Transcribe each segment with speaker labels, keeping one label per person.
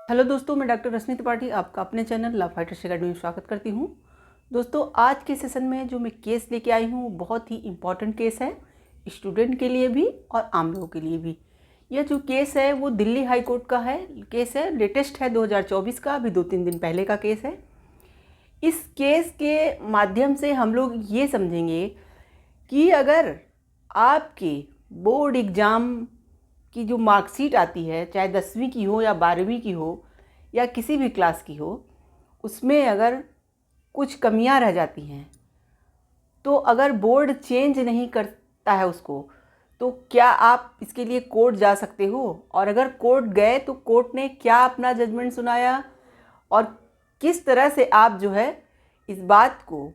Speaker 1: Hello दोस्तों, मैं doctor रश्मि त्रिपाठी आपका अपने चैनल लव फाइटर्स अकेडमी में स्वागत करती हूँ। दोस्तों, आज के सेशन में जो मैं केस लेके आई हूँ बहुत ही इम्पॉर्टेंट केस है, स्टूडेंट के लिए भी और आम लोगों के लिए भी। यह जो केस है वो दिल्ली हाई कोर्ट का है, केस है, लेटेस्ट है 2024 का, अभी 2-3 दिन पहले का केस है। इस केस के माध्यम से हम लोग ये समझेंगे कि अगर आपके बोर्ड एग्ज़ाम की जो मार्कशीट आती है, चाहे 10वीं की हो या 12वीं की हो या किसी भी क्लास की हो, उसमें अगर कुछ कमियां रह जाती हैं तो अगर बोर्ड चेंज नहीं करता है उसको, तो क्या आप इसके लिए कोर्ट जा सकते हो? और अगर कोर्ट गए तो कोर्ट ने क्या अपना जजमेंट सुनाया और किस तरह से आप जो है इस बात को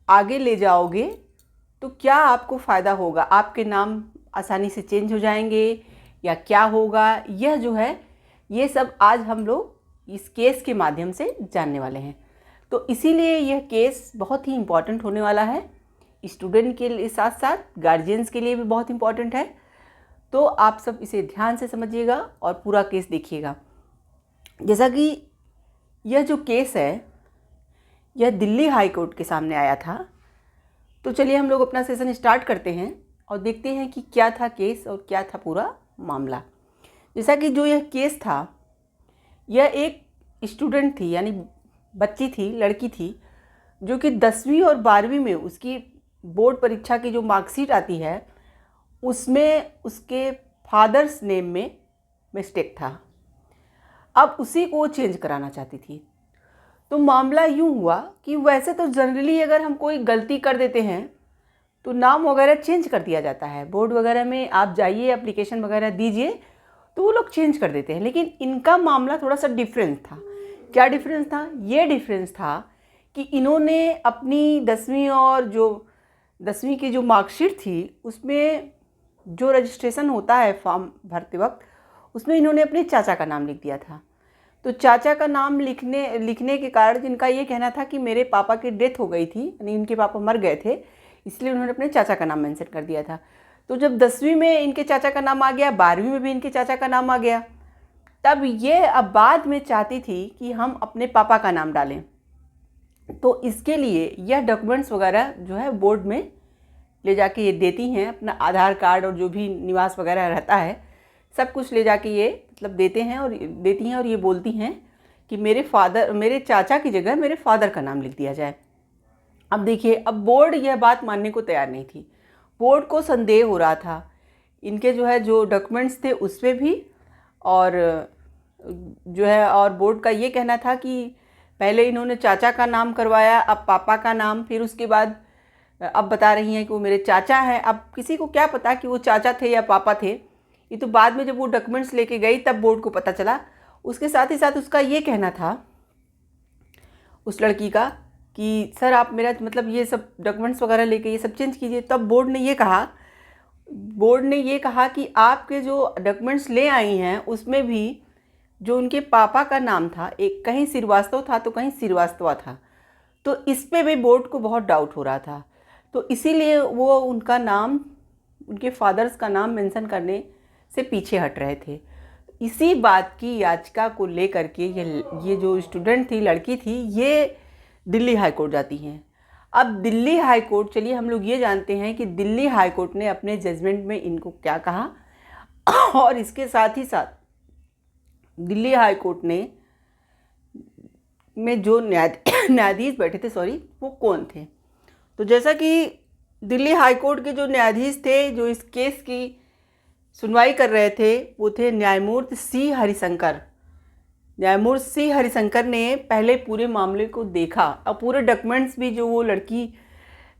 Speaker 1: आगे ले जाओगे, तो क्या आपको फ़ायदा होगा? आपके नाम आसानी से चेंज हो जाएंगे या क्या होगा? यह जो है ये सब आज हम लोग इस केस के माध्यम से जानने वाले हैं। तो इसीलिए यह केस बहुत ही इम्पॉर्टेंट होने वाला है, स्टूडेंट के लिए साथ साथ गार्जियंस के लिए भी बहुत इम्पॉर्टेंट है। तो आप सब इसे ध्यान से समझिएगा और पूरा केस देखिएगा। जैसा कि यह जो केस है यह दिल्ली हाई कोर्ट के सामने आया था। तो चलिए हम लोग अपना सेशन स्टार्ट करते हैं और देखते हैं कि क्या था केस और क्या था पूरा मामला। जैसा कि जो यह केस था, यह एक स्टूडेंट थी, यानी बच्ची थी, लड़की थी, जो कि 10वीं और 12वीं में उसकी बोर्ड परीक्षा की जो मार्कशीट आती है उसमें उसके फादर्स नेम में मिस्टेक था। अब उसी को चेंज कराना चाहती थी। तो मामला यूँ हुआ कि वैसे तो जनरली अगर हम कोई गलती कर देते हैं तो नाम वगैरह चेंज कर दिया जाता है, बोर्ड वगैरह में आप जाइए, एप्लीकेशन वगैरह दीजिए तो वो लोग चेंज कर देते हैं। लेकिन इनका मामला थोड़ा सा डिफरेंस था। क्या डिफरेंस था? ये डिफरेंस था कि इन्होंने अपनी 10वीं और जो 10वीं की जो मार्कशीट थी उसमें जो रजिस्ट्रेशन होता है फॉर्म भरते वक्त, उसमें इन्होंने अपने चाचा का नाम लिख दिया था। तो चाचा का नाम लिखने के कारण इनका ये कहना था कि मेरे पापा की डेथ हो गई थी, यानी इनके पापा मर गए थे, इसलिए उन्होंने अपने चाचा का नाम मेंशन कर दिया था। तो जब 10वीं में इनके चाचा का नाम आ गया, 12वीं में भी इनके चाचा का नाम आ गया, तब ये अब बाद में चाहती थी कि हम अपने पापा का नाम डालें। तो इसके लिए यह डॉक्यूमेंट्स वगैरह जो है बोर्ड में ले जाके ये देती हैं, अपना आधार कार्ड और जो भी निवास वगैरह रहता है सब कुछ ले जाके ये मतलब देती हैं और ये बोलती हैं कि मेरे चाचा की जगह मेरे फादर का नाम लिख दिया जाए। अब देखिए, अब बोर्ड यह बात मानने को तैयार नहीं थी। बोर्ड को संदेह हो रहा था इनके जो है जो डॉक्यूमेंट्स थे उसमें भी, और जो है और बोर्ड का ये कहना था कि पहले इन्होंने चाचा का नाम करवाया, अब पापा का नाम, फिर उसके बाद अब बता रही हैं कि वो मेरे चाचा हैं। अब किसी को क्या पता कि वो चाचा थे या पापा थे? ये तो बाद में जब वो डॉक्यूमेंट्स लेके गई तब बोर्ड को पता चला। उसके साथ ही साथ उसका ये कहना था उस लड़की का कि सर आप मेरा मतलब ये सब डॉक्यूमेंट्स वगैरह लेके ये सब चेंज कीजिए। तब बोर्ड ने ये कहा कि आपके जो डॉक्यूमेंट्स ले आई हैं उसमें भी जो उनके पापा का नाम था, एक कहीं श्रीवास्तव था तो कहीं श्रीवास्तवा था। तो इस पे भी बोर्ड को बहुत डाउट हो रहा था, तो इसीलिए वो उनका नाम, उनके फादर्स का नाम मेंशन करने से पीछे हट रहे थे। इसी बात की याचिका को लेकर के ये जो स्टूडेंट थी, लड़की थी, ये दिल्ली हाई कोर्ट जाती हैं। अब दिल्ली हाई कोर्ट, चलिए हम लोग ये जानते हैं कि दिल्ली हाई कोर्ट ने अपने जजमेंट में इनको क्या कहा, और इसके साथ ही साथ दिल्ली हाई कोर्ट में जो न्यायाधीश बैठे थे, वो कौन थे? तो जैसा कि दिल्ली हाई कोर्ट के जो न्यायाधीश थे जो इस केस की सुनवाई कर रहे थे वो थे न्यायमूर्ति सी हरिशंकर। न्यायमूर्ति सी हरिशंकर ने पहले पूरे मामले को देखा और पूरे डॉक्यूमेंट्स भी जो वो लड़की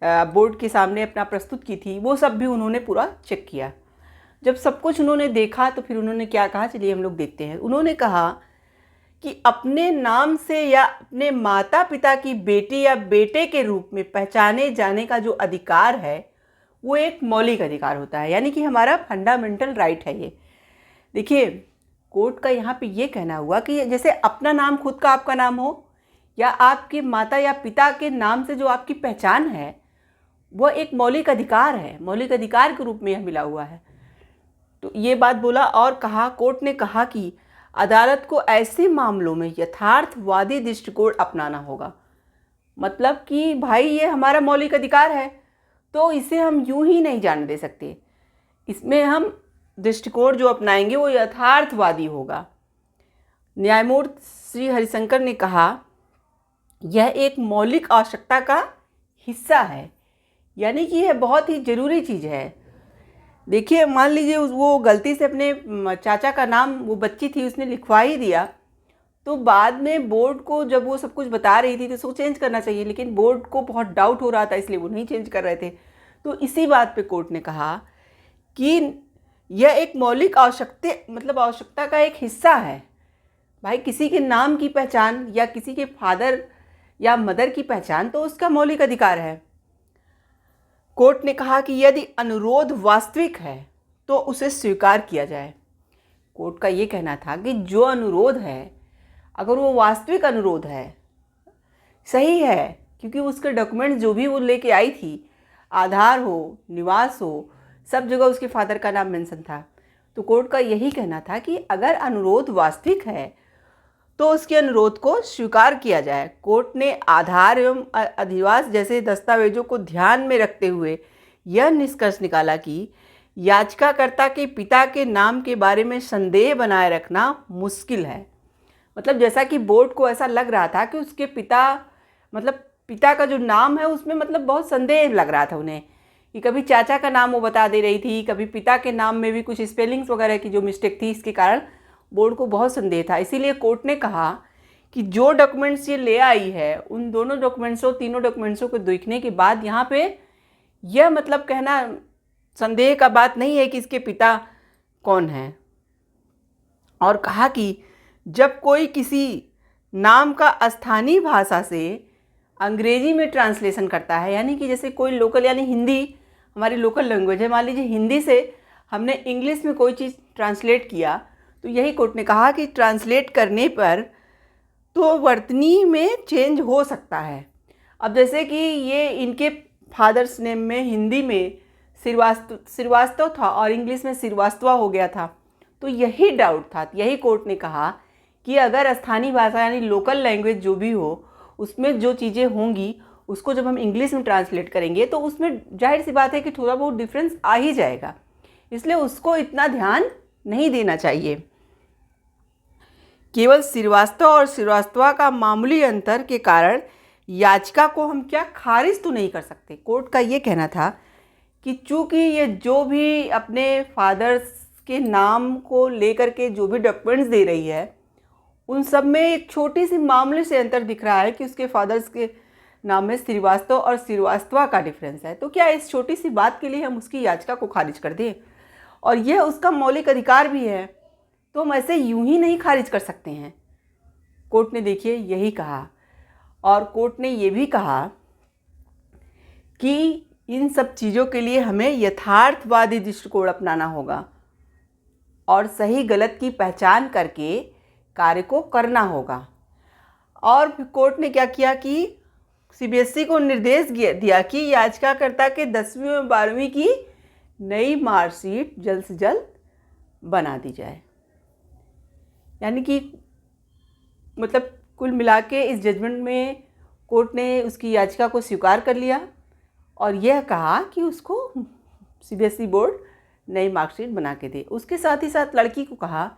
Speaker 1: बोर्ड के सामने अपना प्रस्तुत की थी वो सब भी उन्होंने पूरा चेक किया। जब सब कुछ उन्होंने देखा तो फिर उन्होंने क्या कहा, चलिए हम लोग देखते हैं। उन्होंने कहा कि अपने नाम से या अपने माता पिता की बेटी या बेटे के रूप में पहचाने जाने का जो अधिकार है वो एक मौलिक अधिकार होता है, यानी कि हमारा फंडामेंटल राइट है ये। देखिए, कोर्ट का यहाँ पे ये कहना हुआ कि जैसे अपना नाम खुद का आपका नाम हो या आपके माता या पिता के नाम से जो आपकी पहचान है वह एक मौलिक अधिकार है, मौलिक अधिकार के रूप में यह मिला हुआ है। तो ये बात बोला और कहा, कोर्ट ने कहा कि अदालत को ऐसे मामलों में यथार्थवादी दृष्टिकोण अपनाना होगा। मतलब कि भाई ये हमारा मौलिक अधिकार है, तो इसे हम यूं ही नहीं जाने दे सकते। इसमें हम दृष्टिकोण जो अपनाएंगे वो यथार्थवादी होगा। न्यायमूर्ति श्री हरिशंकर ने कहा, यह एक मौलिक आवश्यकता का हिस्सा है, यानी कि यह बहुत ही ज़रूरी चीज़ है। देखिए, मान लीजिए वो गलती से अपने चाचा का नाम, वो बच्ची थी उसने लिखवा ही दिया, तो बाद में बोर्ड को जब वो सब कुछ बता रही थी तो उसको चेंज करना चाहिए, लेकिन बोर्ड को बहुत डाउट हो रहा था इसलिए वो नहीं चेंज कर रहे थे। तो इसी बात पे कोर्ट ने कहा कि यह एक मौलिक आवश्यकता का एक हिस्सा है। भाई किसी के नाम की पहचान या किसी के फादर या मदर की पहचान तो उसका मौलिक अधिकार है। कोर्ट ने कहा कि यदि अनुरोध वास्तविक है तो उसे स्वीकार किया जाए। कोर्ट का ये कहना था कि जो अनुरोध है, अगर वो वास्तविक अनुरोध है, सही है, क्योंकि उसके डॉक्यूमेंट जो भी वो लेके आई थी, आधार हो, निवास हो, सब जगह उसके फादर का नाम मेंशन था। तो कोर्ट का यही कहना था कि अगर अनुरोध वास्तविक है तो उसके अनुरोध को स्वीकार किया जाए। कोर्ट ने आधार एवं अधिवास जैसे दस्तावेजों को ध्यान में रखते हुए यह निष्कर्ष निकाला कि याचिकाकर्ता के पिता के नाम के बारे में संदेह बनाए रखना मुश्किल है। मतलब जैसा कि बोर्ड को ऐसा लग रहा था कि उसके पिता का जो नाम है उसमें बहुत संदेह लग रहा था उन्हें, कि कभी चाचा का नाम वो बता दे रही थी, कभी पिता के नाम में भी कुछ स्पेलिंग्स वगैरह की जो मिस्टेक थी, इसके कारण बोर्ड को बहुत संदेह था। इसीलिए कोर्ट ने कहा कि जो डॉक्यूमेंट्स ये ले आई है, उन दोनों डॉक्यूमेंट्सों, तीनों डॉक्यूमेंट्सों को देखने के बाद यहाँ पे यह कहना संदेह का बात नहीं है कि इसके पिता कौन हैं। और कहा कि जब कोई किसी नाम का स्थानीय भाषा से अंग्रेजी में ट्रांसलेशन करता है, यानी कि जैसे कोई लोकल, यानी हिंदी हमारी लोकल लैंग्वेज है, मान लीजिए हिंदी से हमने इंग्लिश में कोई चीज़ ट्रांसलेट किया, तो यही कोर्ट ने कहा कि ट्रांसलेट करने पर तो वर्तनी में चेंज हो सकता है। अब जैसे कि ये इनके फादर्स नेम में हिंदी में श्रीवास्तव था और इंग्लिश में श्रीवास्तवा हो गया था, तो यही डाउट था। यही कोर्ट ने कहा कि अगर स्थानीय भाषा यानी लोकल लैंग्वेज जो भी हो, उसमें जो चीज़ें होंगी उसको जब हम इंग्लिश में ट्रांसलेट करेंगे तो उसमें जाहिर सी बात है कि थोड़ा बहुत डिफरेंस आ ही जाएगा, इसलिए उसको इतना ध्यान नहीं देना चाहिए। केवल श्रीवास्तव और श्रीवास्तवा का मामूली अंतर के कारण याचिका को हम खारिज तो नहीं कर सकते। कोर्ट का ये कहना था कि चूँकि ये जो भी अपने फादर्स के नाम को लेकर के जो भी डॉक्यूमेंट्स दे रही है, उन सब में एक छोटी सी मामूली से अंतर दिख रहा है कि उसके फादर्स के नाम में श्रीवास्तव और श्रीवास्तवा का डिफरेंस है, तो क्या इस छोटी सी बात के लिए हम उसकी याचिका को खारिज कर दें? और यह उसका मौलिक अधिकार भी है, तो हम ऐसे यूं ही नहीं खारिज कर सकते हैं। कोर्ट ने देखिए यही कहा, और कोर्ट ने ये भी कहा कि इन सब चीज़ों के लिए हमें यथार्थवादी दृष्टिकोण अपनाना होगा और सही गलत की पहचान करके कार्य को करना होगा। और फिर कोर्ट ने क्या किया कि सीबीएसई को निर्देश दिया कि याचिकाकर्ता के 10वीं और 12वीं की नई मार्कशीट जल्द से जल्द बना दी जाए। यानी कि कुल मिला के इस जजमेंट में कोर्ट ने उसकी याचिका को स्वीकार कर लिया और यह कहा कि उसको सीबीएसई बोर्ड नई मार्कशीट बना के दे। उसके साथ ही साथ लड़की को कहा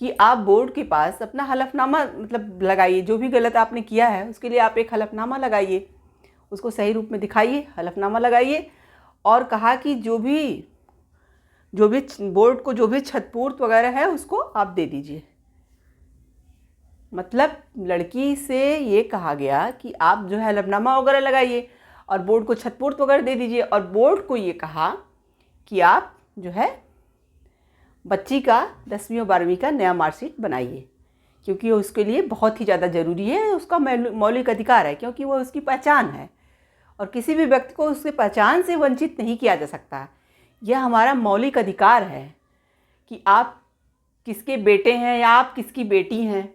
Speaker 1: कि आप बोर्ड के पास अपना हलफनामा लगाइए, जो भी गलत आपने किया है उसके लिए आप एक हलफनामा लगाइए, उसको सही रूप में दिखाइए, हलफनामा लगाइए। और कहा कि जो भी बोर्ड को जो भी क्षतिपूर्त वगैरह है उसको आप दे दीजिए। लड़की से ये कहा गया कि आप जो है हलफनामा वगैरह लगाइए और बोर्ड को क्षतिपूर्त वगैरह दे दीजिए, और बोर्ड को ये कहा कि आप जो है बच्ची का 10वीं और 12वीं का नया मार्कशीट बनाइए, क्योंकि उसके लिए बहुत ही ज़्यादा ज़रूरी है, उसका मौलिक अधिकार है, क्योंकि वो उसकी पहचान है और किसी भी व्यक्ति को उसके पहचान से वंचित नहीं किया जा सकता। यह हमारा मौलिक अधिकार है कि आप किसके बेटे हैं या आप किसकी बेटी हैं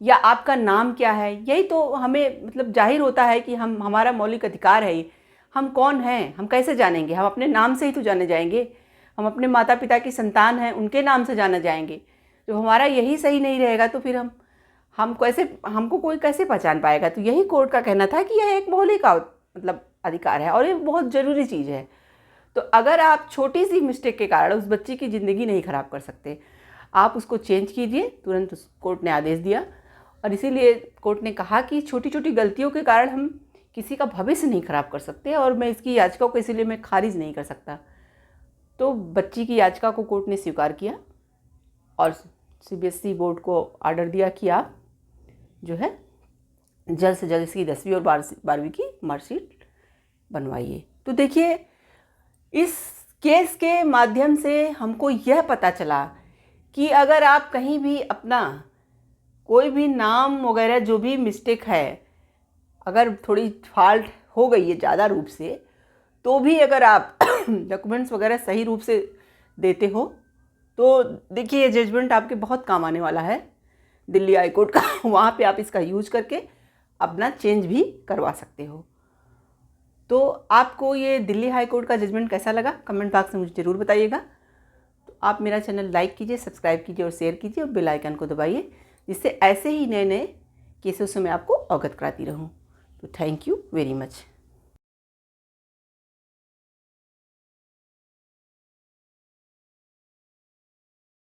Speaker 1: या आपका नाम क्या है। यही तो हमें जाहिर होता है कि हमारा मौलिक अधिकार है। हम कौन हैं, हम कैसे जानेंगे? हम अपने नाम से ही तो जाने जाएंगे। हम अपने माता पिता की संतान हैं, उनके नाम से जाने जाएंगे। जब हमारा यही सही नहीं रहेगा तो फिर हमको कोई कैसे पहचान पाएगा। तो यही कोर्ट का कहना था कि यह एक मौलिक मतलब अधिकार है और ये बहुत ज़रूरी चीज़ है। तो अगर आप छोटी सी मिस्टेक के कारण उस बच्ची की ज़िंदगी नहीं ख़राब कर सकते, आप उसको चेंज कीजिए। तुरंत कोर्ट ने आदेश दिया और इसीलिए कोर्ट ने कहा कि छोटी छोटी गलतियों के कारण हम किसी का भविष्य नहीं ख़राब कर सकते और मैं इसकी याचिका को इसीलिए मैं खारिज नहीं कर सकता। तो बच्ची की याचिका को कोर्ट ने स्वीकार किया और CBSE बोर्ड को ऑर्डर दिया कि आप जो है जल्द से जल्द इसकी 10वीं और 12वीं की मार्कशीट बनवाइए। तो देखिए, इस केस के माध्यम से हमको यह पता चला कि अगर आप कहीं भी अपना कोई भी नाम वगैरह जो भी मिस्टेक है, अगर थोड़ी फॉल्ट हो गई है ज़्यादा रूप से, तो भी अगर आप डॉक्यूमेंट्स वगैरह सही रूप से देते हो तो देखिए ये जजमेंट आपके बहुत काम आने वाला है दिल्ली हाई कोर्ट का। वहाँ पे आप इसका यूज करके अपना चेंज भी करवा सकते हो। तो आपको ये दिल्ली हाई कोर्ट का जजमेंट कैसा लगा कमेंट बॉक्स में मुझे ज़रूर बताइएगा। तो आप मेरा चैनल लाइक कीजिए, सब्सक्राइब कीजिए और शेयर कीजिए और बेल आइकन को दबाइए, जिससे ऐसे ही नए नए केसों से मैं आपको अवगत कराती रहूँ। तो थैंक यू वेरी मच।